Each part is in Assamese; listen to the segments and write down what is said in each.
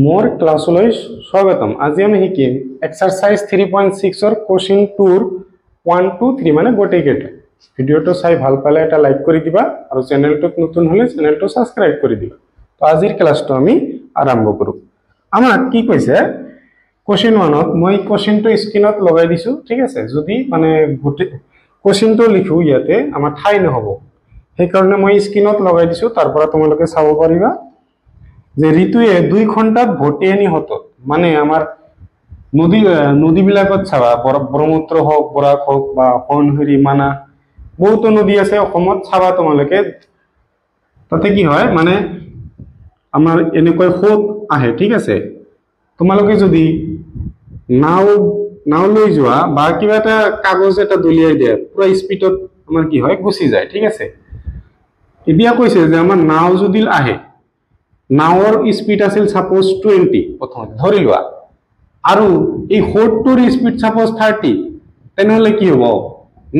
मोर क्लासলৈ স্বাগতম। আজি আমি শিকিম এক্সাৰসাইজ 3.6 ৰ কোশ্চেন 2 ৰ 1 2 3 মানে গোটেই কেইটা। ভিডিওটো চাই ভাল পালে এটা লাইক কৰি দিবা আৰু চেনেলটোত নতুন হলে চেনেলটো সাবস্ক্ৰাইব কৰি দিবা। তো আজিৰ ক্লাসটো আমি আৰম্ভ কৰো। আমাক কি কৈছে কোশ্চেন 1ত মই কোশ্চেনটো স্ক্ৰিনত লগাই দিছো, ঠিক আছে। যদি মানে কোশ্চেনটো লিখো ইয়াতে আমাৰ ঠাই নহব, সেই কাৰণে মই স্ক্ৰিনত লগাই দিছো, তাৰ পৰা তোমালোকে চাব পাৰিবা যে ঋতুয়ে 2 ঘন্টাত ভটিয়ানি হতো মানে আমাৰ নদী বিলাকত চাবা ব্ৰহ্মপুত্ৰ হোক বৰাক হোক বা সোৱণশিৰি মানা বহুত নদী আছে অসমত চাবা তোমালোকে, তাতে কি হয় মানে আমাৰ এনেকৈ হোক আহে, ঠিক আছে। তোমালোকে যদি নাও লৈ যোৱা বা কিবা এটা কাগজ এটা দলিয়াই দিয়া পুৰা স্পিডত আমাৰ কি হয় গুচি যায়, ঠিক আছে। এতিয়া কৈছে যে আমাৰ নাও যদি আহে, নাওৰ স্পিড আছিল সাপোজ 20 প্ৰথম ধৰি লোৱা, আৰু এই হোটটোৰ স্পিড সাপোজ 30, তেনেহলে কি হ'ব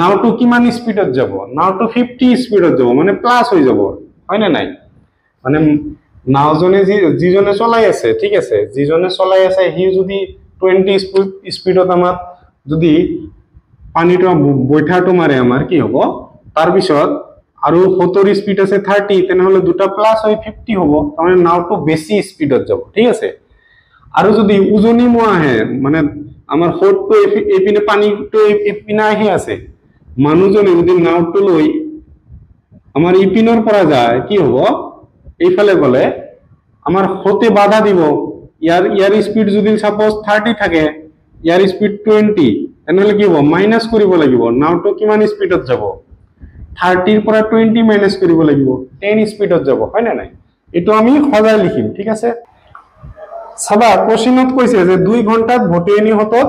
নাওটো কিমান স্পিডত যাব? নাওটো 50 স্পিডত যাব, মানে প্লাস হৈ যাব, হয় না নাই? মানে নাওজনে যিজনে চলাই আছে, ঠিক আছে, যিজনে চলাই আছে হি যদি 20 স্পিডত আমাৰ যদি পানীটো বৈঠাটো মাৰে আমাৰ কি হ'ব, তাৰ পিছত আৰু 70 স্পিড আছে 30, তেনেহলে দুটা প্লাস হৈ 50 হ'ব, মানে নাওটো বেছি স্পিডত যাব, ঠিক আছে। আৰু যদি উজনি মোৱা আহে মানে আমাৰ হোটটো এইপিনে পানীটো এইপিনে আহি আছে, মানুহজনে যদি নাওটো লৈ আমাৰ ইপিনৰ পৰা যায় কি হ'ব, এইফালে গলে আমাৰ হোটে বাধা দিব। ইয়াৰ স্পিড যদি সাপোজ 30 থাকে, ইয়াৰ স্পিড 20, তেনেহলে কি হ'ব মাইনাস কৰিব লাগিব, নাওটো কিমান স্পিডত যাব, 30 ৰ পৰা 20 মাইনাস কৰিব লাগিব, 10 স্পিডত যাব, হয় না নাই? এটো আমি সজাই লিখিম, ঠিক আছে। চাবা কোশ্চেনত কৈছে যে 2 ঘন্টাত ভটিয়ানি হতত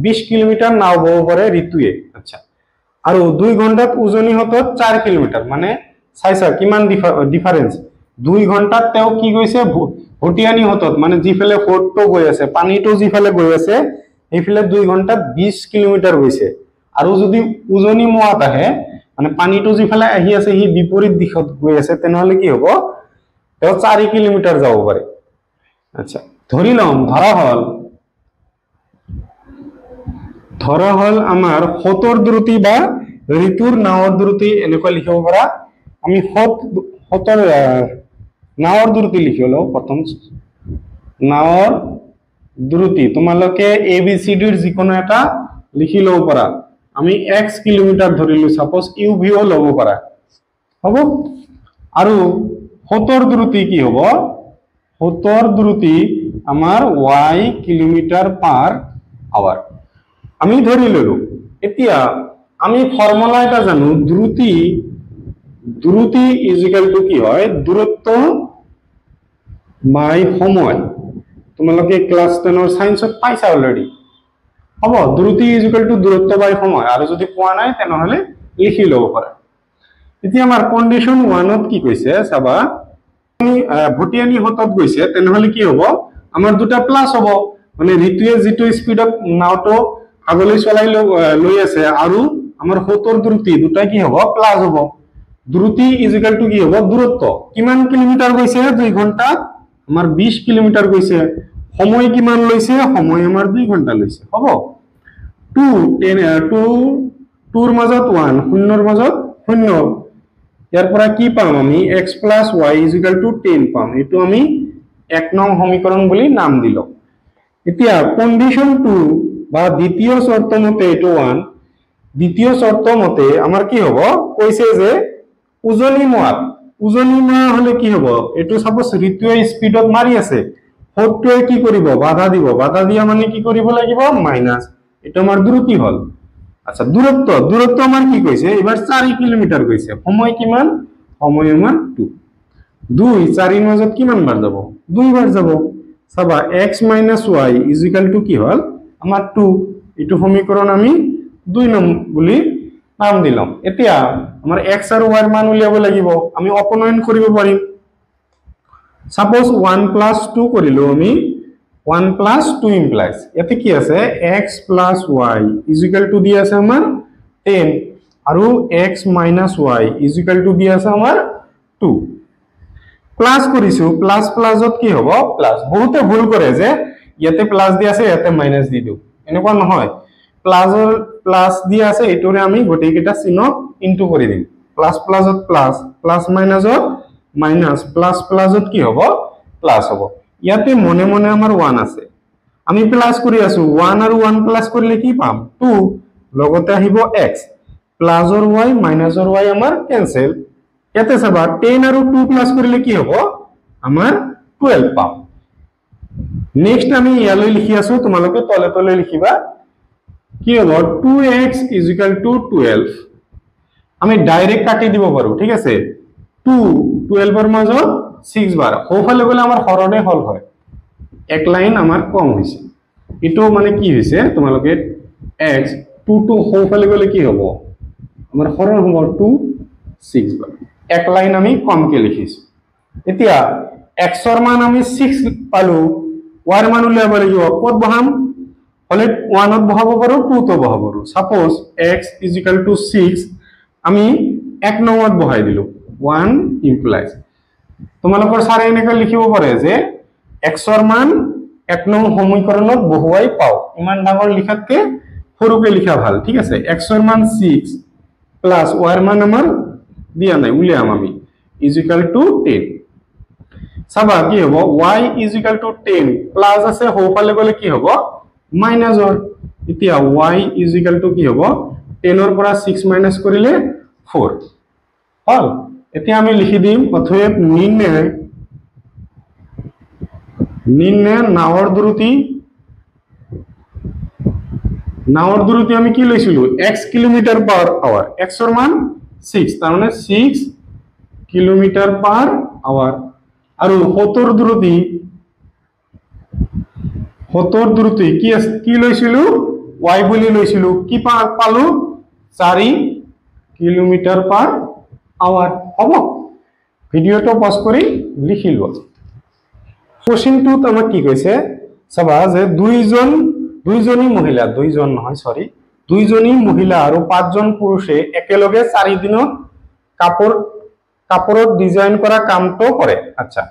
20 কিলোমিটাৰ নাও বব পাৰে ঋতুয়ে, আচ্ছা। আৰু 2 ঘন্টাত উজনি হতত 4 কিলোমিটাৰ, মানে চাইছা কিমান ডিফারেন্স। 2 ঘন্টাত তেও কি গৈছে ভটিয়ানি হতত, মানে যিফালে হোটটো গৈ আছে, পানীটো যিফালে গৈ আছে এইফালে 2 ঘন্টাত 20 কিলোমিটাৰ গৈছে। আৰু যদি উজনি মোৱাত আহে মানে পানীটো যিফালে আহি আছে হি বিপৰীত দিশত গৈ আছে, তেনেহলে কি হ'ব তেও 4 কিলোমিটাৰ যাব পাৰে, আচ্ছা। ধৰি লম ধৰা হল আমাৰ হোটৰ দ্ৰুতি বা ঋতুৰ নাৱৰ দ্ৰুতি এনেকুৱা লিখিব পাৰা। আমি হোটৰ নাৱৰ দ্ৰুতি লিখি লও, প্ৰথম নাৱৰ দ্ৰুতি তোমালোকে ABCD ৰ যিকোনো এটা লিখি লব পাৰা। আমি x কিলোমিটাৰ ধৰিলো, সাপোজ UVও লব পাৰা, হ'ব। আৰু হোটৰ দ্ৰুতি কি হ'ব, হোটৰ দ্ৰুতি আমাৰ y কিলোমিটাৰ পাৰ আৱাৰ আমি ধৰি ললো। এতিয়া আমি ফৰ্মুলা এটা জানো, দ্ৰুতি ইজ ইকুয়াল টু কি হয়, দূৰত্ব বাই সময়। তোমালোকে ক্লাস 10 ৰ সায়েন্সত পাইছা অলৰেডি, হ'ব। দ্ৰুতি ইজ ইকুয়াল টু দূৰত্ব বাই সময়, আৰু যদি পোৱা নাই তেনেহলে লিখি লব পাৰা। এতিয়া আমাৰ কন্ডিশন 1ত কি কৈছে চাবা, ভটিয়ানি হতত গৈছে, তেনেহলে কি হ'ব আমাৰ দুটা প্লাস হ'ব, মানে ঋতুয়ে যিটো স্পিডত নাওটো আগলৈ চলাই লৈ আছে আৰু আমাৰ হোটৰ দ্ৰুতি দুটা কি হ'ব প্লাস হ'ব। দ্ৰুতি ইজ ইকুয়াল টু কি হ'ব দূৰত্ব, কিমান কিলোমিটাৰ গৈছে 2 ঘন্টাত আমাৰ 20 কিলোমিটাৰ গৈছে, সময় কিমান লৈছে, সময় আমাৰ 2 ঘন্টা লৈছে, হ'ব। 2 ৰ মাজত 1, 0 ৰ মাজত 0, ইয়াৰ পৰা কি পাম আমি x plus y is equal to 10 পাম। এটো আমি 1 নং সমীকৰণ বুলি নাম দিলো। এতিয়া কন্ডিশন 2 বা দ্বিতীয় শৰ্ত মতে এটো 1, দ্বিতীয় শৰ্ত মতে আমাৰ কি হ'ব, কৈছে যে উজনি মোৱা হলে কি হ'ব, এটো সাপোজ ঋতুয়ে স্পিডত মাৰি আছে, হোটটোৱে কি কৰিব বাধা দিব, বাধা দিয়া মানে কি কৰিব লাগিব মাইনাস, এটা আমাৰ দ্ৰুতি হল, আচ্ছা। দূৰত্ব আমাৰ কি কৈছে এবাৰ 4 কিলোমিটাৰ গৈছে, সময় কিমান, সময় আমাৰ 2 4 ৰ মাজত কিমান বাৰ যাব, 2 বাৰ যাব। চাবা x minus y is equal to কি হল আমাৰ 2, এটো সমীকৰণ আমি 2 নং বুলি নাম দিলাম। এতিয়া আমাৰ x আৰু y ৰ মান উলিয়াব লাগিব, আমি অপনয়ন কৰিব পাৰিম। সাপোজ 1 plus 2 কৰিলো আমি, 1 plus 2 implies ইয়াতে কি আছে x plus y is equal to দি আছে আমাৰ 10, আৰু x minus y is equal to দি আছে আমাৰ 2। প্লাস কৰিছো প্লাস প্লাসত কি হ'ব প্লাস বহুতে ভুল কৰে যে ইয়াতে প্লাস দি আছে ইয়াতে মাইনাস দি দিও এনেকুৱা নহয় প্লাসৰ প্লাস দি আছে এটোৰে আমি গোটেইকেইটা চিহ্নক ইনটু কৰি দিম প্লাস প্লাসত প্লাস প্লাস মাইনাসত মাইনাস প্লাস প্লাসত কি হ'ব প্লাস হ'ব ইয়াতে মনে মনে আমাৰ 1 আছে আমি প্লাস কৰি আছো 1 আৰু 1 প্লাস কৰিলে কি পাম 2 লগতে আহিব x প্লাসৰ y মাইনাসৰ y আমাৰ ক্যান্সেল ইয়াতে চাবা 10 আৰু 2 প্লাস কৰিলে কি হ'ব আমাৰ 12 পাম নেক্সট আমি ইয়ালৈ লিখি আছো তোমালোকে তলে তলে লিখিবা কি হ'ব 2x = 12 আমি ডাইরেক্ট কাটি দিব পাৰো ঠিক আছে 2 12 এৰ মাজত 6 বাৰ হোফালে গলে আমাৰ হৰণে হল হয় এক লাইন আমাৰ কম হৈছে ইটো মানে কি হৈছে তোমালোকে x 2 to হোফালে গলে কি হ'ব আমাৰ হৰণ হ'ব 2 6 বার এক লাইন আমি কমকে লিখিছো এতিয়া x এর মান আমি 6 পালো y এর মান উলিয়াব লাগিব কত বহাম হলে 1 ত বহাব পাৰো 2 তো বহাব পাৰো সাপোজ x = 6 আমি 1 নম্বৰত বহাই দিলো 1 ইমপ্লাইজ তোমালোকৰ সাৰে এনেকৈ লিখিব পাৰে যে x এৰ মান 1 নং সমীকৰণত বহুৱাই পাও ইমান ডাঙৰ লিখাতকে সৰুকে লিখা ভাল ঠিক আছে x এৰ মান 6 প্লাস y এৰ মান আমাৰ দিয়া নাই উলিয়াম আমি = 10 সাবা কি হ'ব y = 10 প্লাস আছে হোফালে গলে কি হ'ব মাইনাসৰ এতিয়া y = কি হ'ব 10 ৰ পৰা 6 মাইনাস কৰিলে 4 হল এতিয়া আমি লিখি দিম অতএব নিম্নে নাওৰ দ্ৰুতি আমি কি লৈছিলো x কিলোমিটাৰ পাৰ আওয়াৰ x এৰ মান 6 তাৰ মানে 6 কিলোমিটাৰ পাৰ আওয়াৰ আৰু হতৰ দ্ৰুতি কি লৈছিলো y বুলি লৈছিলো কি পালো 4 কিলোমিটাৰ পাৰ আওয়াৰ হ'ব ভিডিওটো পজ কৰি লিখিলো কোশ্চেনটোত আমাক কি কৈছে চাবা যে দুইজনী মহিলা দুইজনী মহিলা আৰু 5 জন পুৰুষে একেলগে 4 দিনত কাপড়ত ডিজাইন কৰা কামটো কৰে আচ্ছা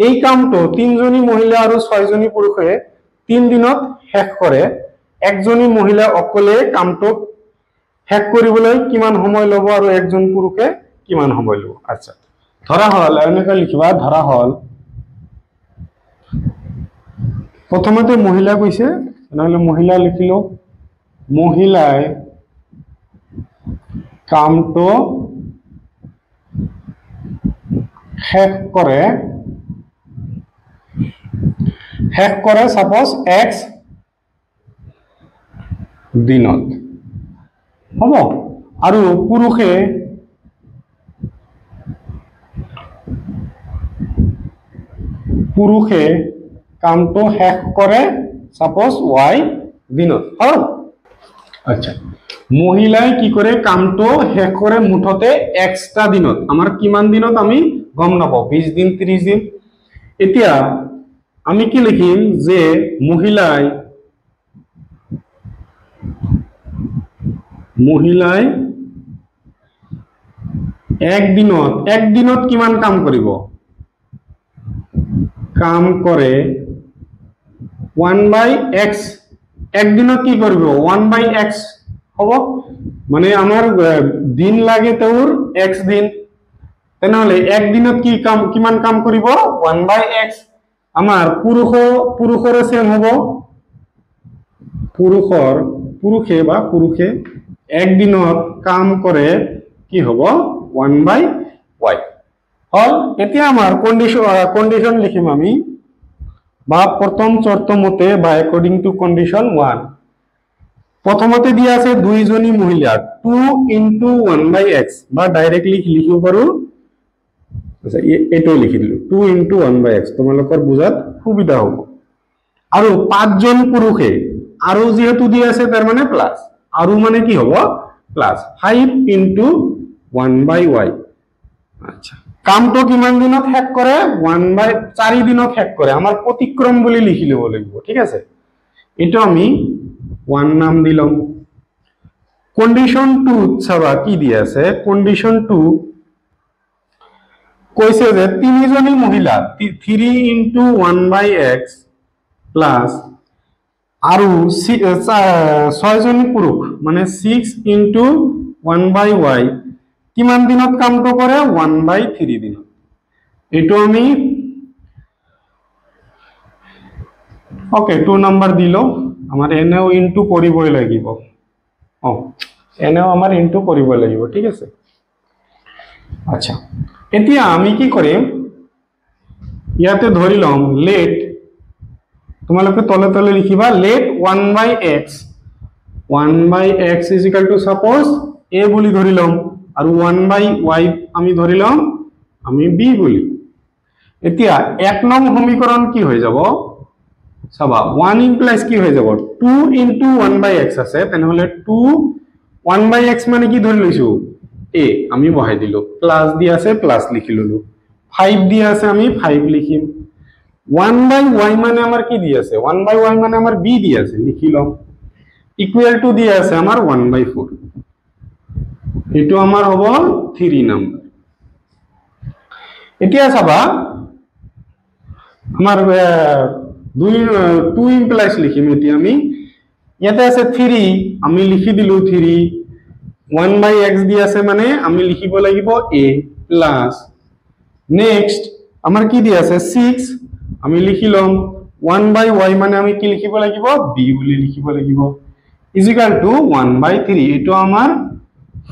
এই কামটো 3 জনী মহিলা আৰু 6 জনী পুৰুষে 3 দিনত শেষ কৰে একজনী মহিলা অকলে কামটো শেষ কৰিবলৈ কিমান সময় ল'ব আৰু একজন পুৰুষে কিমান সময় ল'ব আচ্ছা ধৰা হল এনেকৈ লিখিবা ধৰা হল প্ৰথমতে মহিলা কৈছে নহলে মহিলা লিখিলো মহিলাই কামটো শেষ কৰে সাপোজ x দিনত হ'ব আৰু পুৰুষে কামটো শেষ কৰে সাপোজ y দিনত হল আচ্ছা মহিলাই কি কৰে কামটো শেষ কৰে মুঠতে x টা দিনত আমাৰ কিমান দিনত আমি গম নাপাও 20 দিন 30 দিন এতিয়া আমি কি লিখিম যে মহিলাই এক দিনত কিমান কাম কৰিব কাম কৰে 1/x একদিনত কি কৰিব 1/x হ'ব মানে আমাৰ দিন লাগে তোৰ x দিন তেনেহলে একদিনত কি কাম কিমান কাম কৰিব 1/x আমাৰ পুৰুষৰে সেম হ'ব পুৰুষে একদিনত কাম কৰে কি হ'ব 1/y হল এতিয়া আমাৰ কন্ডিশন লিখিম আমি বা প্রথম শর্ত মতে বা অ্যাকর্ডিং টু কন্ডিশন 1 প্রথমতে দিয়া আছে দুইজনী মহিলা 2 * 1/x বা ডাইরেক্টলি লিখিব পাৰো আচ্ছা এটো লিখি দিলো 2 * 1/x তোমালোকৰ বুজাত সুবিধা হ'ব আৰু 5 জন পুৰুষে আৰু যেহেতু দিয়া আছে তাৰ মানে প্লাস আৰু মানে কি হ'ব প্লাস 5 * 1/y আচ্ছা কামটো কিমান দিনত শেষ কৰে 1/4 দিনত শেষ কৰে আমাৰ প্ৰতিক্ৰম বুলি লিখি লব লাগিব ঠিক আছে এটো আমি 1 নাম দিলাম কন্ডিশন 2 চাবা কি দিয়া আছে কন্ডিশন কৈছে যে তিনিজনী মহিলা 3 into 1/x প্লাস আৰু 6জনী পুৰুষ মানে 6 into 1/y কিমান দিনত কামটো কৰে 1/3 দিনত এটো আমি ওকে 2 নাম্বাৰ দিল আমাৰ এনেও ইনটু কৰিবই লাগিব এনেও আমাৰ ইনটু কৰিবই লাগিব ঠিক আছে আচ্ছা এতিয়া আমি কি কৰিম ইয়াতে ধৰি লম লেট তোমালোকে তলে তলে লিখিবা late 1/x 1/x is equal to suppose a বুলি ধৰি লম আৰু 1/y আমি ধৰি লম আমি b বুলি এতিয়া এক নং সমীকৰণ কি হৈ যাব চাবা 1 implies কি হৈ যাব 2 into 1/x আছে তেনেহলে 2 1/x মানে কি ধৰি লৈছো a আমি বহাই দিলো প্লাস দি আছে প্লাস লিখি ললো 5 দি আছে আমি 5 লিখিম 1/y মানে আমার কি দি আছে 1/y মানে আমার b দি আছে লিখি লম ইকুয়াল টু দি আছে আমার 1/4 এটো আমার হ'ব 3 নাম্বার এতিয়া চাবা আমার 2 implies লিখিম এতিয়া আমি ইয়াতে আছে 3 আমি লিখি দিলো 3 1/x দি আছে মানে আমি লিখিব লাগিব a প্লাস নেক্সট আমার কি দি আছে 6 আমি লিখিলাম 1/y মানে আমি কি লিখিব লাগিব b বুলি লিখিব লাগিব ইজ ইকুয়াল টু 1/3 এটো আমার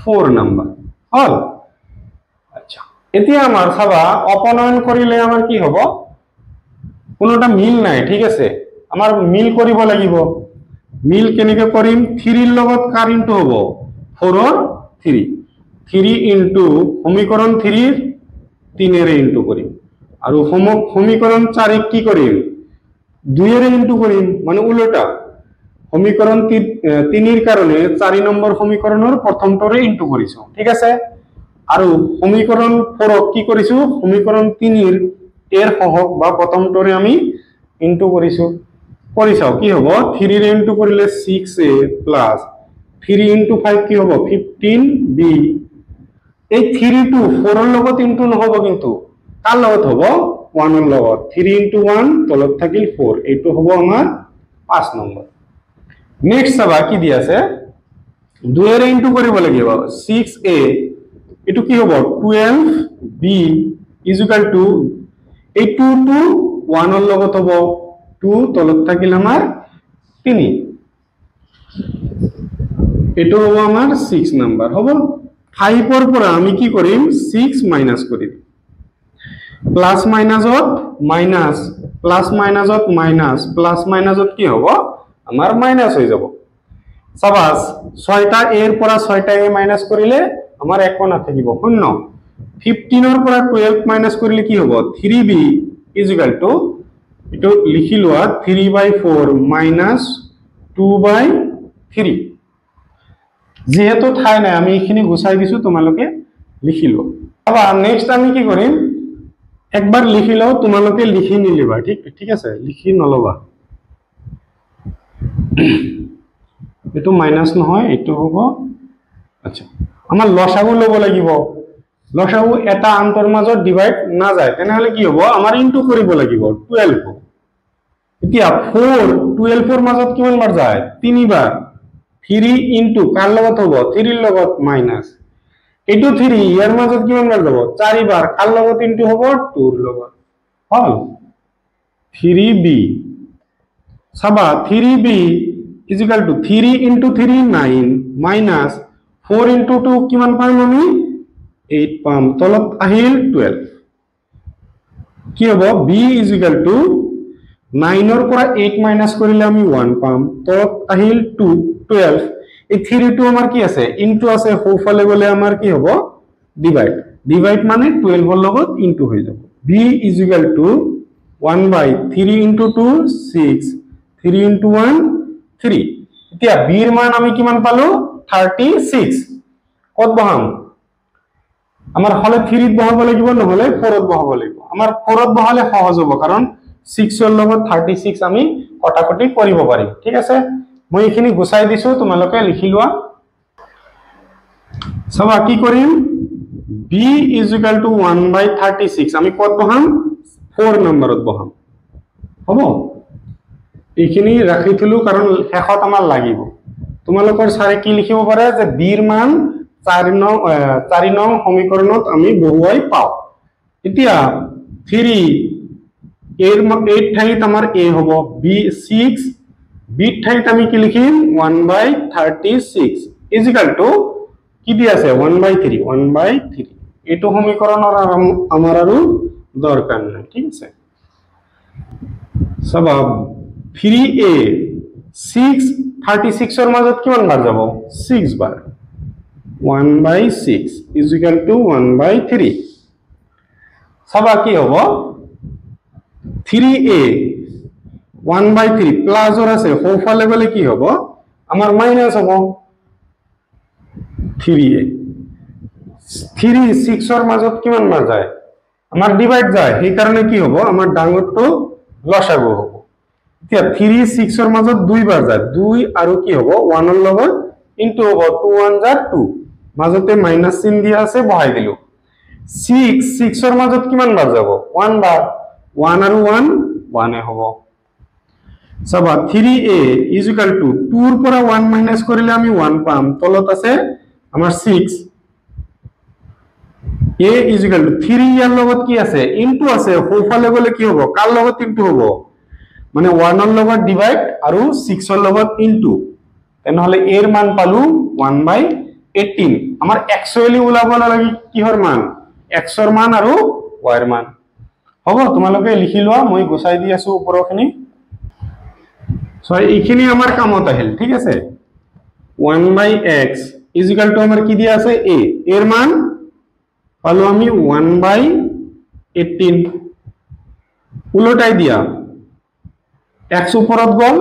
4 নাম্বার হল আচ্ছা এতিয়া আমার সবা অপনয়ন করিলে আমার কি হবে কোনোটা মিল নাই ঠিক আছে আমার মিল কৰিব লাগিব মিল কেনেকে কৰিম 3 এর লগত কার ইনটু হবে 4 এর 3 3 ইনটু সমীকরণ 3 এর 3 এর ইনটু করিম আর সমীকরণ 4 এ কি করিম 2 এর ইনটু করিম মানে উল্টা সমীকরণ 3 এর কারণে 4 নম্বর সমীকরণের প্রথমটারে ইনটু করিছো ঠিক আছে আর সমীকরণ 4 কি করিছো সমীকরণ 3 এর সহগ বা প্রথমটারে আমি ইনটু করিছো করিছাও কি হবে 3 এর ইনটু করিলে 6a প্লাস 3 into 5 কি হবে 15b এই 3 টু 4 এর লগত ইনটু নহব কিন্তু কার লগত হবে 1 এর লগত 3 into 1 তলত থাকিল 4 এইটো হবে আমার 5 নম্বর নেক্সট সবা কি দি আছে 2 এর ইনটু কৰিব লাগিব 6a এটো কি হবে 12b is equal to এই 2 টু 1 এর লগত হবে 2 তলত থাকিল আমার 3 এটো হবে আমার 6 নাম্বার হবে 5 এর পর আমি কি করিম 6 মাইনাস করি প্লাস মাইনাসত মাইনাস প্লাস মাইনাসত মাইনাস প্লাস মাইনাসত কি হবে আমার মাইনাস হয়ে যাব সাবাস 6টা এর পর 6টা এ মাইনাস করিলে আমার এক কোণা থাকিব শূন্য 15 এর পর 12 মাইনাস করিলে কি হবে 3b is equal to এটো লিখিলো 3/4 মাইনাস 2/3 যেহেতু ঠাই নাই আমি এখানে গুছাই দিছো তোমালোকে লিখিলো আবার নেক্সট আমি কি করিম একবার লিখিলাও তোমালোকে লিখি নিলিবা ঠিক আছে লিখি নলবা এটো মাইনাস নহয় এটো হ'ব আচ্ছা আমার লসাগু লব লাগিব লসাগু এটা আন্তৰ মাজত ডিভাইড না যায় তেনেহলে কি হ'ব আমাৰ ইনটু কৰিব লাগিব 12 এতিয়া 4 12 এর মাজত কিমান বার যায় 3 বার 3 into কার লগত হবো 3 এর লগত মাইনাস এটো 3 এর মাজত কিমান বার যাব 4 বার কার লগত ইনটু হবো 2 এর লগত হল 3b Saba 3b is equal to 3 into 3 9 minus 4 into 2 কিমান পাম আমি 8 পাম তলত আহিল 12 কি হবো b is equal to 9 এর পর 8 মাইনাস করিলে আমি 1 পাম তলত আহিল 2 12 এই 3 টু আমার কি আছে ইনটু আছে হোফালে গলে আমার কি হবে ডিভাইড ডিভাইড মানে 12 এর লগত ইনটু হয়ে যাব b is equal to 1/3 into 2 6 3 into 1 3 এতিয়া b এর মান আমি কিমান পালো 36 কত বহাম আমার হলে 3 ত বহাব লাগিব নহলে 4 ত বহাব লাগিব আমার 4 ত বহালে সহজ হ'ব কারণ 6 এর লগত 36 আমি কটাকটি কৰিব পাৰিম ঠিক আছে মই এখিনি গুছাই দিছো তোমালোকে লিখি লোৱা সবা কি কৰিম b is equal to 1/36 আমি কত বহাম 4 নম্বৰত বহাম হ'ব এইখিনি ৰাখি থলো কাৰণ শেষত আমাৰ লাগিব তোমালোকৰ সাৰে কি লিখিব পাৰে যে b ৰ মান 4 নং সমীকৰণত আমি বহুৱাই পাও এতিয়া 3 8 ঠাইত আমাৰ a হ'ব b 6 b ঠাইত আমি কি লিখিম 1/36 is equal to কি দি আছে 1/3 এটো সমীকৰণৰ আমাৰ আৰু দৰকাৰ নাই ঠিক আছে সবাব 3a 6 36 এর মাজত কিমান বার যাব 6 বার 1/6 is equal to 1/3 সবা কি হ'ব 3a 1/3 প্লাস ওর আছে হোফালে গলে কি হ'ব আমার মাইনাস হ'ব 3a 3 6 এর মাজত কিমান বার যায় আমার ডিভাইড যায় এই কারণে কি হ'ব আমার ডাঙরটো লসাগু হ'ব এতিয়া 3 6 এর মাজত দুই বার যায় 2 আৰু কি হ'ব 1 এর লগত ইনটু হ'ব 2 1 যা 2 মাজতে মাইনাস চিন দিয়া আছে বহাই দিলো 6 6 এর মাজত কিমান বার যাব 1 বার 1 আৰু 1 1 এ হ'ব সবা 3a is equal to 2 এর পৰা 1 মাইনাস কৰিলে আমি 1 পাম তলত আছে আমাৰ 6 a is equal to 3 এর লগত কি আছে ইনটু আছে হোফালে গলে কি হ'ব কার লগত ইনটু হ'ব মানে 1 এর লগত ডিভাইড আৰু 6 এৰ লগত ইনটু তেনহলে এৰ মান পালু 1/18 আমাৰ একচুয়ালি ওলাব লাগি কিহৰ মান x এৰ মান আৰু y এৰ মান হ'ব তোমালোকে লিখি লোৱা মই গোসাই দি আছো ওপৰখিনি সো এইখিনি আমাৰ কামত আহিল ঠিক আছে 1/x is equal to আমাৰ কি দিয়া আছে a এৰ মান পালো আমি 1/18 উল্টাই দিয়া x উপৰত গল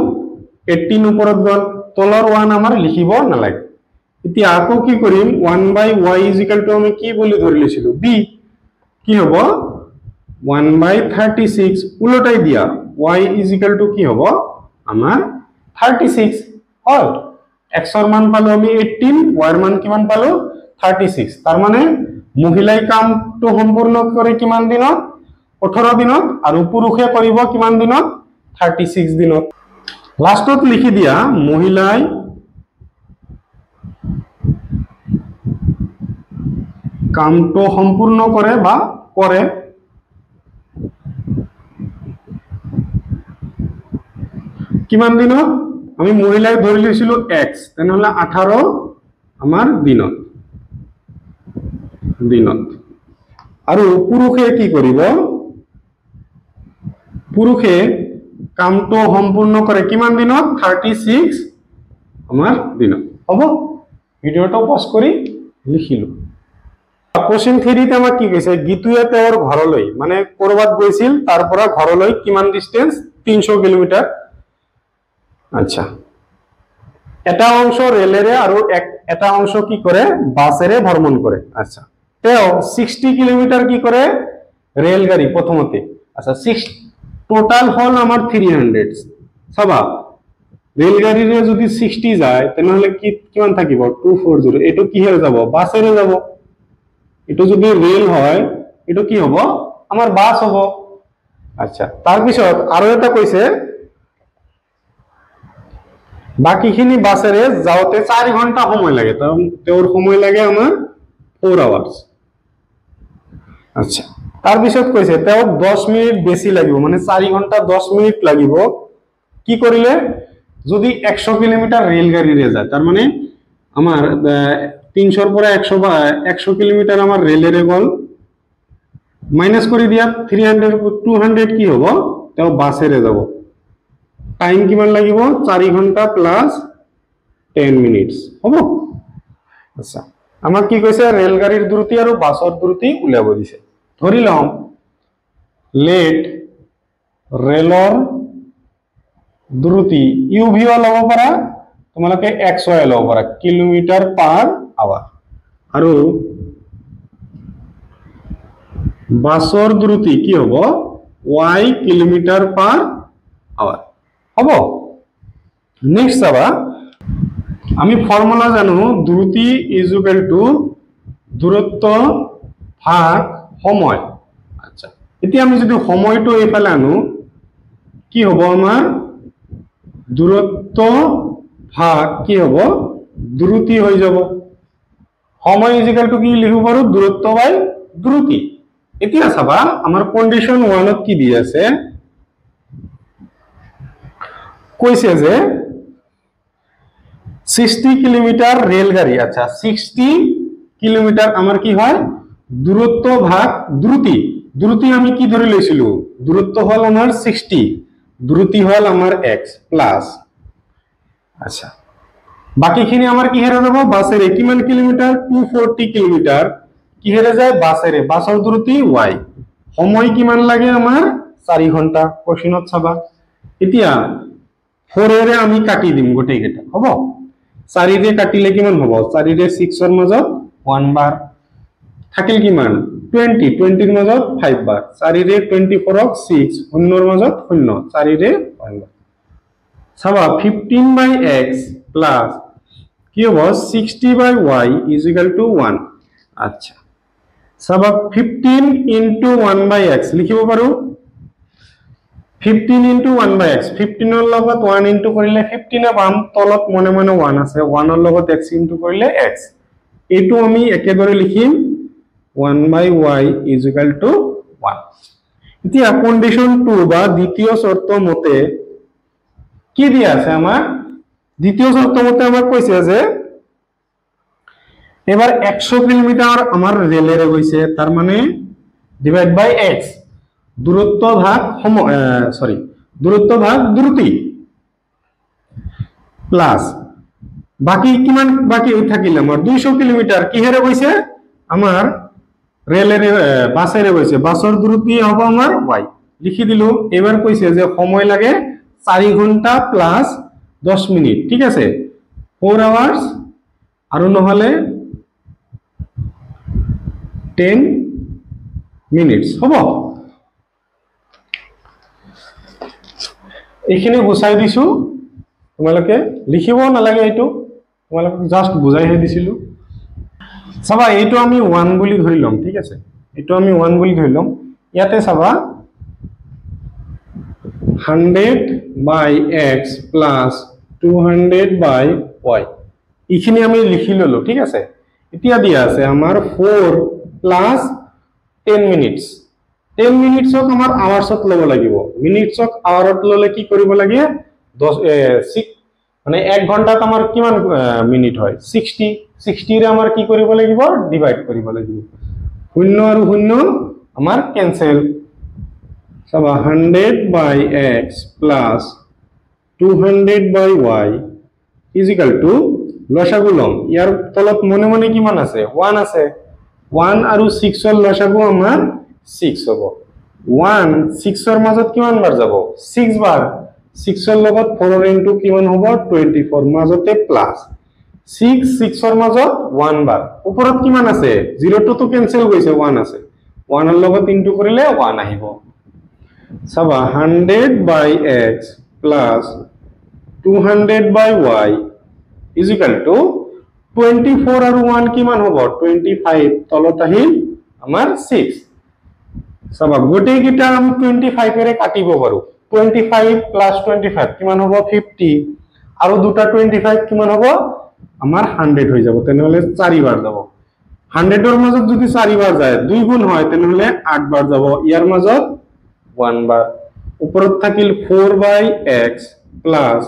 18 উপৰত গল তলৰ 1 আমাৰ লিখিব নালাগে এতিয়া আকৌ কি কৰিম 1/y is equal to আমি কি বুলি ধৰি লৈছিলো b কি হ'ব 1/36 উল্টাই দিয়া y is equal to কি হ'ব আমাৰ 36 হল x এৰ মান পালো আমি 18 y এৰ মান কিমান পালো 36 তাৰ মানে মহিলাই কামটো সম্পূৰ্ণ কৰে কিমান দিনত 18 দিনত আৰু পুৰুষে কৰিব কিমান দিনত 36 দিনত লাষ্টত লিখি দিয়া মহিলাই কামটো সম্পূৰ্ণ কৰে বা কৰে কিমান দিনত আমি মহিলাই ধৰি লৈছিলো x তেনহলে 18 আমাৰ দিনত আৰু পুৰুষে কি কৰিব পুৰুষে কামটো সম্পূৰ্ণ কৰে কিমান দিনত 36 আমাৰ দিনত হ'ব ভিডিওটো পজ কৰি লিখিলো কোশ্চেন 3 তে আমাক কি কৈছে গীতুয়ে তেওঁৰ ঘৰলৈ মানে কৰবাত গৈছিল তাৰ পৰা ঘৰলৈ কিমান ডিসটেন্স 300 কিলোমিটাৰ আচ্ছা এটা অংশ ৰেলেৰে আৰু এটা অংশ কি কৰে বাসেৰে ভ্ৰমণ কৰে আচ্ছা তেও 60 কিলোমিটাৰ কি কৰে ৰেলগাড়ি প্ৰথমতে আচ্ছা 6 টোটাল হল আমাৰ 300 সবা ৰেলগাড়িৰে যদি 60 যায় তেনহলে কি কিমান থাকিব 240 এটো কি হৈ যাব বাসেৰে যাব এটো যদি ৰেল হয় এটো কি হ'ব আমাৰ বাস হ'ব আচ্ছা তাৰ পিছত আৰু এটা কৈছে বাকিখিনি বাসেৰে যাওতে 4 ঘন্টা সময় লাগে তেওঁৰ সময় লাগে আমাৰ 4 আওয়ার্স আচ্ছা তার পিছত কৈছে তেও 10 মিনিট বেশি লাগিব মানে 4 ঘন্টা 10 মিনিট লাগিব কি কৰিলে যদি 100 কিলোমিটাৰ ৰেলগাড়িৰে যায় তাৰ মানে আমাৰ 300 এৰ পৰা 100 কিলোমিটাৰ আমাৰ ৰেলেৰে গল মাইনাস কৰি দিয়া 300 200 কি হ'ব তেও বাসেৰে যাব টাইম কিমান লাগিব 4 ঘন্টা প্লাস 10 মিনিটস হ'ব আচ্ছা আমাক কি কৈছে ৰেলগাড়িৰ দ্ৰুতি আৰু বাসৰ দ্ৰুতি উলিয়াব দিছে ধৰি লম লেট ৰেলৰ দ্ৰুতি ইউভি ল'ব পাৰা তোমালোকে xy ল'ব পাৰা কিলোমিটাৰ পাৰ আৱাৰ আৰু বাসৰ দ্ৰুতি কি হ'ব y কিলোমিটাৰ পাৰ আৱাৰ হ'ব নেক্সট চাবা আমি ফর্মুলা জানো দ্রুতি ইজ ইকুয়াল টু দূরত্ব ভাগ সময় আচ্ছা এতিয়া আমি যদি সময়টো এইফালে আনো কি হ'ব আমাৰ দূৰত্ব ভাগ কি হ'ব দ্ৰুতি হৈ যাব সময় ইজিক্যাল টু কি লিখিব পাৰো দূৰত্ব বাই দ্ৰুতি এতিয়া চাবা আমাৰ কন্ডিশন 1 ত কি দি আছে কৈছে যে 60 কিলোমিটার রেলগাড়ি আচ্ছা 60 কিলোমিটার আমার কি হয় দূরত্ব ভাগ দ্রুতি দ্রুতি আমি কি ধরে লইছিল দূরত্ব হল আমার 60 দ্রুতি হল আমার x প্লাস আচ্ছা বাকিখিনি আমার কি হেরে যাব বাসের কিমান কিলোমিটার 240 কিলোমিটার কি হেরে যায় বাসেরে বাসৰ দ্ৰুতি y সময় কিমান লাগে আমাৰ 4 ঘন্টা কোশ্চেনত চাবা এতিয়া 4 এৰে আমি কাটি দিম গোটেই কেটা হ'ব 4 ৰে কাটিলে কিমান হ'ব 4 ৰে 6 ৰ মাজত 1 বাৰ থাকিল কিমান 20 20 ৰ মাজত 5 বাৰ 4 ৰে 24 ক 6 শূন্যৰ মাজত 0 4 ৰে 1 বাৰ চাবা 15 বাই x প্লাস কি হ'ব 60 বাই y ইজ ইকুয়াল টু 1 আচ্ছা চাবা 15 ইনটু 1 বাই x লিখিব পাৰো 15 into 1 by x 15 ৰ লগত 1 into কৰিলে 15 পাম তলত মনে মনে 1 আছে 1 ৰ লগত x into কৰিলে x এটো আমি একেদৰে লিখিম 1 by y is equal to 1 এতিয়া কন্ডিশন 2 বা দ্বিতীয় শর্ত মতে কি দিয়া আছে আমাৰ দ্বিতীয় শৰ্ত মতে আমাৰ কৈছে যে এবাৰ 100 কিলোমিটাৰ আমাৰ ৰেলেৰে গৈছে তাৰ মানে ডিভাইড বাই x দূরত্ব ভাগ দূরত্ব ভাগ দ্রুতি প্লাস বাকি কিমান বাকি থাকিল আমার 200 কিলোমিটার কি হেরে গৈছে আমার রেলের বাসেরে গৈছে বাসৰ দ্ৰুতি হ'ব আমাৰ y লিখি দিলো এবাৰ কৈছে যে সময় লাগে 4 ঘন্টা প্লাস 10 মিনিট ঠিক আছে 4 আওয়ার্স আৰু নহলে 10 মিনিটস হ'ব এইখিনি গুছাই দিছো তোমালোকে লিখিব নালাগে এটো তোমালোকে জাস্ট বুজাইহে দিছিলো চাবা এইটো আমি 1 বুলি ধৰি লম ঠিক আছে এইটো আমি 1 বুলি ধৰি লম ইয়াতে চাবা 100 by x plus 200 by y এইখিনি আমি লিখি ললো ঠিক আছে এতিয়া দিয়া আছে আমাৰ 4 প্লাস 10 মিনিটস 10 মিনিটস ক আমাৰ আৱাৰ্ছত লব লাগিব মিনিটস ক আৱাৰত ললে কি কৰিব লাগে 10 6 মানে 1 ঘন্টাত আমাৰ কিমান মিনিট হয় 60 60 ৰে আমাৰ কি কৰিব লাগিব ডিভাইড কৰিব লাগিব শূন্য আৰু শূন্য আমাৰ ক্যান্সেল সবা 100 by x plus 200 by y is equal to লসাগু লম ইয়াৰ তলত মনে মনে কিমান আছে 1 আছে 1 আৰু 6 ৰ লসাগু আমাৰ 6 হ'ব 1 6 ৰ মাজত কিমান বাৰ যাব 6 বাৰ 6 ৰ লগত 4 ইনটু কিমান হ'ব 24 মাজতে প্লাস 6 6 ৰ মাজত 1 বাৰ ওপৰত কিমান আছে 0 টো ক্যান্সেল গৈছে 1 আছে 1 ৰ লগত ইনটু কৰিলে 1 আহিব সবা 100 by x plus 200 by y is equal to 24 আৰু 1 কিমান হ'ব 25 তলত আহিল আমাৰ 6 সবা গোটে কিটা আমি 25 এৰে কাটিব পাৰো 25 প্লাস 25 কিমান হ'ব 50 আৰু দুটা 25 কিমান হ'ব আমাৰ 100 হৈ যাব তেনেহলে 4 বাৰ যাব 100 ৰ মাজত যদি 4 বাৰ যায় 2 গুণ হয় তেনেহলে 8 বাৰ যাব ইয়াৰ মাজত 1 বাৰ ওপৰত থাকিল 4 by x plus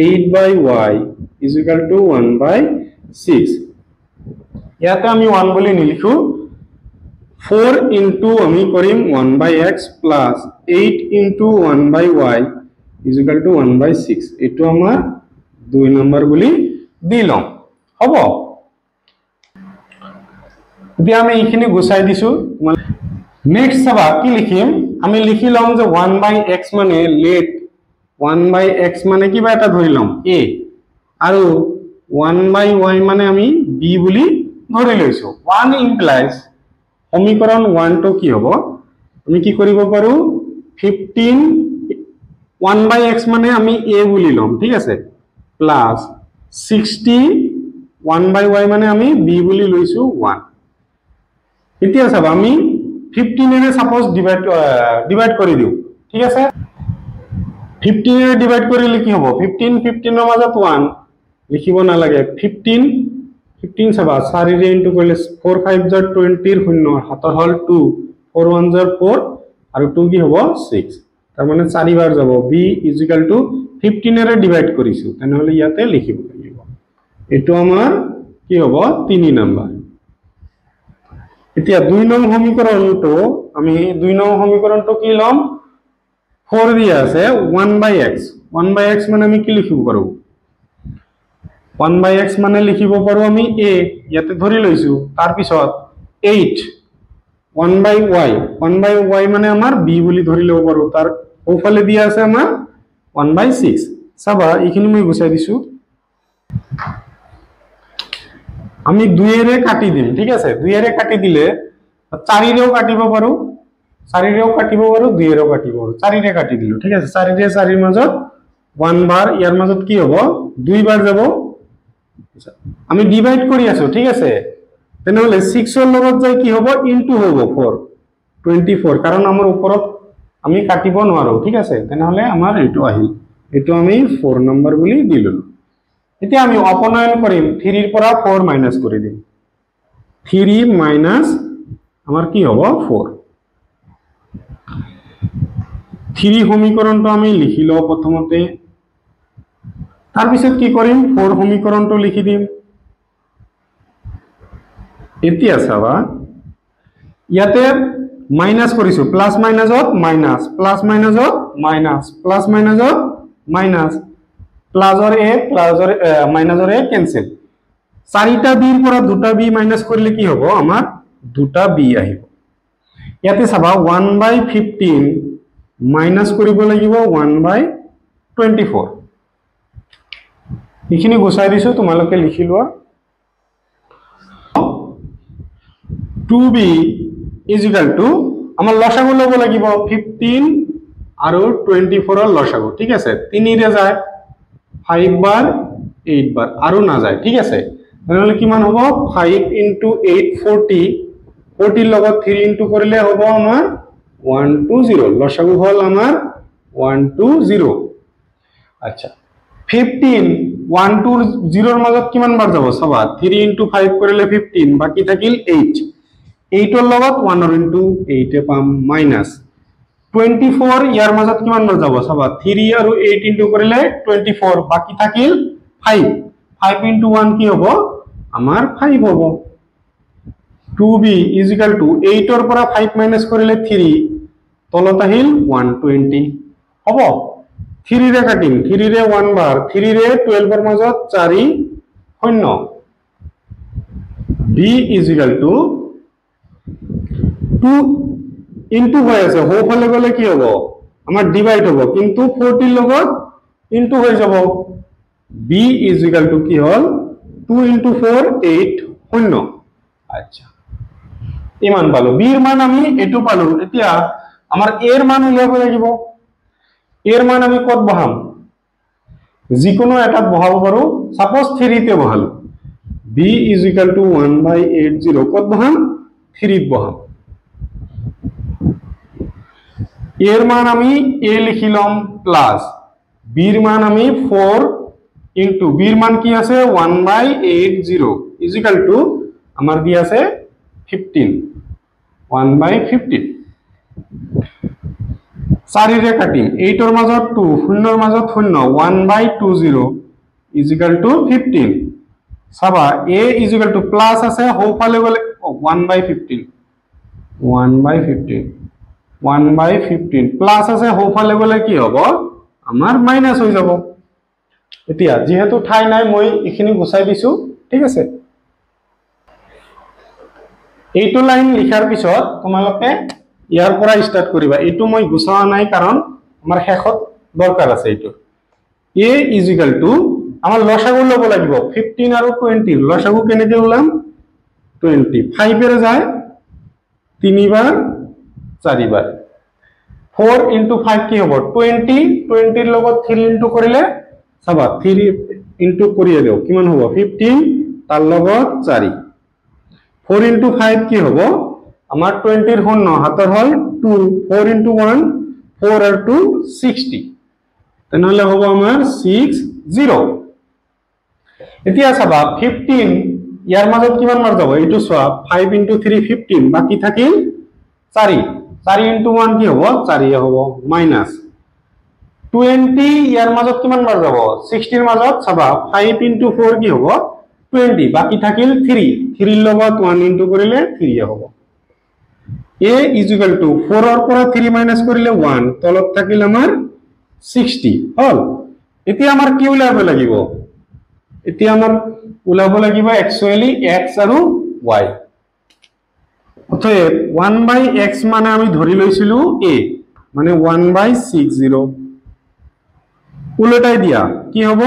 8 by y is equal to 1 by 6 ইয়াতে আমি 1 বুলি নিলিখো 4 into আমি করিম 1 by x plus 8 into 1 by y is equal to 1 by 6 এটো আমার 2 নম্বর বুলি দিলাম হবো এতিয়া আমি এইখিনি গুছাই দিছো নেক্সট সবা কি লিখিম আমি লিখিলাম যে 1 by x মানে লেট 1 by x মানে কিবা এটা ধৰিলাম a আৰু 1 by y মানে আমি b বুলি ধৰি লৈছো 1 implies সমীকৰণ 1 তো কি হ'ব আমি কি কৰিব পাৰো 15 1 by x মানে আমি a বুলি লম ঠিক আছে প্লাস 60 1 by y মানে আমি b বুলি লৈছো 1 এতিয়া চাবা আমি 15 এৰে সাপোজ ডিভাইড কৰি দিও ঠিক আছে 15 এৰে ডিভাইড কৰিলে কি হ'ব 15 15 ৰ মাজত 1 লিখিব নালাগে 15 চাবা 4 ৰে ইনটু কৰিলে 4 5 জাৰ 20 ৰ শূন্য হাতৰ হল 2 4 1 জাৰ 4 আৰু 2 কি হ'ব 6 তাৰ মানে 4 বাৰ যাব b = 15 এৰে ডিভাইড কৰিছো তেনেহলে ইয়াতে লিখিব লাগিব এটো আমাৰ কি হ'ব 3 নম্বৰ এতিয়া 2 নং সমীকৰণটো আমি 2 নং সমীকৰণটো কি লম 4 দিয়া আছে 1/x 1/x মানে আমি কি লিখিব পাৰো 1/x মানে লিখিব পাৰো আমি a ইয়াতে ধৰি লৈছো তাৰ পিছত 8 1/y 1/y মানে আমাৰ b বুলি ধৰি লব পাৰো তাৰ ওফালে দিয়া আছে আমাৰ 1/6 চাবা এইখিনি মই গুছাই দিছো আমি 2 এৰে কাটি দিম ঠিক আছে 2 এৰে কাটি দিলে 4 এৰেও কাটিব পাৰো 4 এৰেও কাটিব পাৰো 2 এৰেও কাটিব পাৰো 4 এৰে কাটি দিলো ঠিক আছে 4 এৰে 4 ৰ মাজত 1 বাৰ ইয়াৰ মাজত কি হ'ব 2 বাৰ যাব আমি ডিভাইড কৰি আছো ঠিক আছে তেনেহলে 6 ৰ লগত যাই কি হ'ব ইনটু হ'ব 4 24 কাৰণ আমাৰ ওপৰত আমি কাটিব নোৱাৰো ঠিক আছে তেনেহলে আমাৰ এটো আহিল এটো আমি 4 নম্বৰ বুলি দিলু এতিয়া আমি অপনয়ন কৰিম 3 ৰ পৰা 4 মাইনাস কৰি দিম 3 মাইনাস আমাৰ কি হ'ব 4 3 সমীকৰণটো আমি লিখি লও প্ৰথমতে তাৰ পিছত কি কৰিম 4 সমীকৰণটো লিখি দিম এতিয়া চাবা ইয়াতে মাইনাস কৰিছো প্লাস মাইনাসত মাইনাস প্লাস মাইনাসত মাইনাস প্লাস মাইনাসত মাইনাস প্লাসৰ a প্লাসৰ মাইনাসৰ a ক্যান্সেল চাৰিটা b ৰ পৰা দুটা b মাইনাস কৰিলে কি হ'ব আমাৰ দুটা b আহিব ইয়াতে চাবা 1/15 মাইনাস কৰিব লাগিব 1/24 এইখিনি গুছাই দিছো তোমালোকে লিখি লোৱা 2b = আমাৰ লসাগু লব লাগিব 15 আৰু 24 ৰ লসাগু ঠিক আছে 3 ৰে যায় 5 বাৰ 8 বাৰ আৰু না যায় ঠিক আছে তেনেহলে কিমান হ'ব 5 * 8 40 40 লগত 3 ইনটু কৰিলে হ'ব আমাৰ 120 লসাগু হল আমাৰ 120 আচ্ছা 15 120 ৰ মাজত কিমান বাৰ যাব চাবা 3 * 5 কৰিলে 15 বাকি থাকিল 8 8 ৰ লগত 1 ৰ ইনটু 8 এ পাম মাইনাস 24 ইয়াৰ মাজত কিমান বাৰ যাব চাবা 3 আৰু 8 ইনটু কৰিলে 24 বাকি থাকিল 5 5 * 1 কি হ'ব আমাৰ 5 হ'ব 2b = 8 ৰ পৰা 5 মাইনাস কৰিলে 3 তলত আহিল 120 হ'ব 3 ৰে কাটিম 3 ৰে 1 বাৰ 3 ৰে 12 ৰ মাজত 4 শূন্য b = 2 ইনটু হৈ আছে হোফালে গলে কি হ'ব আমাৰ ডিভাইড হ'ব কিন্তু 40 লগত ইনটু হৈ যাব b = কি হল 2 * 4 8 শূন্য আচ্ছা ইমান পালো b এর মান আমি এটু পালো এতিয়া আমাৰ a এৰ মান উলিয়াব লাগিব a এৰ মান আমি কত বহাম যিকোনো এটা বহাব পাৰো সাপোজ 3 তে বহালো b = 1/80 কত বহাম 3 ত বহাম এর মান আমি a লিখিলাম প্লাস b এর মান আমি 4 ইনটু b এর মান কি আছে 1/80 = আমার কি আছে 15 1/15 4 ৰে কাটিম 8 ৰ মাজত 2 শূন্যৰ মাজত শূন্য 1/20 = 15 চাবা a = প্লাস আছে হোফালে গলে 1/15 1/15 প্লাস আছে হোফালে গলে কি হ'ব আমাৰ মাইনাস হৈ যাব এতিয়া যেহেতু ঠাই নাই মই এখিনি গুছাই দিছো ঠিক আছে এইটো লাইন লিখাৰ পিছত তোমালোকে ইয়াৰ পৰা স্টাৰ্ট কৰিবা এইটো মই গুছাৱা নাই কাৰণ আমাৰ শেষত দৰকাৰ আছে এইটো a = আমাৰ লসাগু লব লাগিব 15 আৰু 20 লসাগু কেনেকৈ ওলাম 20 5 এৰ যায় 3 বাৰ 4 বাৰ 4 * 5 কি হ'ব 20 20 ৰ লগত 3 ইনটু কৰিলে চাবা 3 ইনটু কৰিয়ে দেও কিমান হ'ব 15 তাৰ লগত 4 4 * 5 কি হ'ব আমাৰ 20 এৰ শূন্য হাতৰ হল 2 4 into 1 4 আৰ 2 60 তেনেহলে হ'ব আমাৰ 60 এতিয়া চাবা 15 ইয়াৰ মাজত কিমান মাৰ যাব এইটো চোৱা 5 into 3 15 বাকি থাকিল 4 4 into 1 কি হ'ব 4 হ'ব মাইনাস 20 ইয়াৰ মাজত কিমান মাৰ যাব 60 এর মাজত চাবা 5 into 4 কি হ'ব 20 বাকি থাকিল 3 3 লগত 1 into কৰিলে 3 হ'ব a is equal to 4 or পৰা 3 minus কৰিলে 1 তলত থাকিল আমাৰ 60 হল এতিয়া আমাৰ কি উলাব লাগিব এতিয়া আমাৰ উলাব লাগিব एक्चुअली x আৰু y অতএব 1/x মানে আমি ধৰি লৈছিলো a মানে 1/60 উল্টাই দিয়া কি হ'ব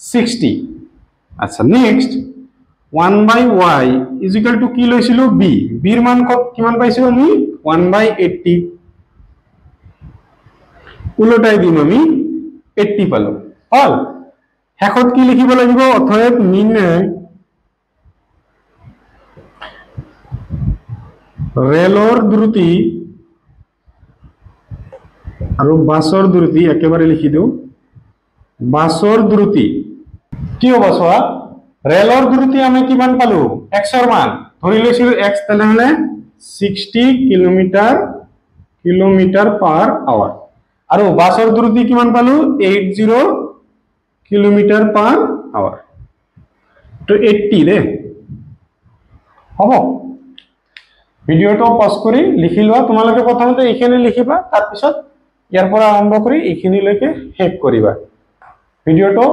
60 আচ্ছা next 1/y is equal to কি লৈছিলো b b এর মান কিমান পাইছো আমি 1/80 উল্টাই দিম আমি 80 পালো হল শেষত কি লিখিব লাগিব অতএব মিনে ৰেলৰ দ্ৰুতি আৰু বাছৰ দ্ৰুতি একেবাৰে লিখি দিও বাছৰ দ্ৰুতি কি হ'ব সোৱা ৰেলৰ দ্ৰুতি আমি কিমান পালো x এৰ মান ধৰি লৈছিল x তেনেহলে 60 কিলোমিটাৰ পাৰ আৱাৰ আৰু বাছৰ দ্ৰুতি কিমান পালো 80 কিলোমিটাৰ পাৰ আৱাৰ তো 80 দে হ'ব ভিডিওটো পজ কৰি লিখি লোৱা তোমালোকে প্ৰথমতে এইখিনি লিখিবা তাৰ পিছত ইয়াৰ পৰা আৰম্ভ কৰি এইখিনি লৈকে শেষ কৰিবা ভিডিওটো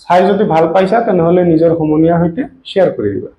চাই যদি ভাল পাইছা তেনেহলে নিজৰ সমনীয়াৰ সৈতে শেয়াৰ কৰি দিবা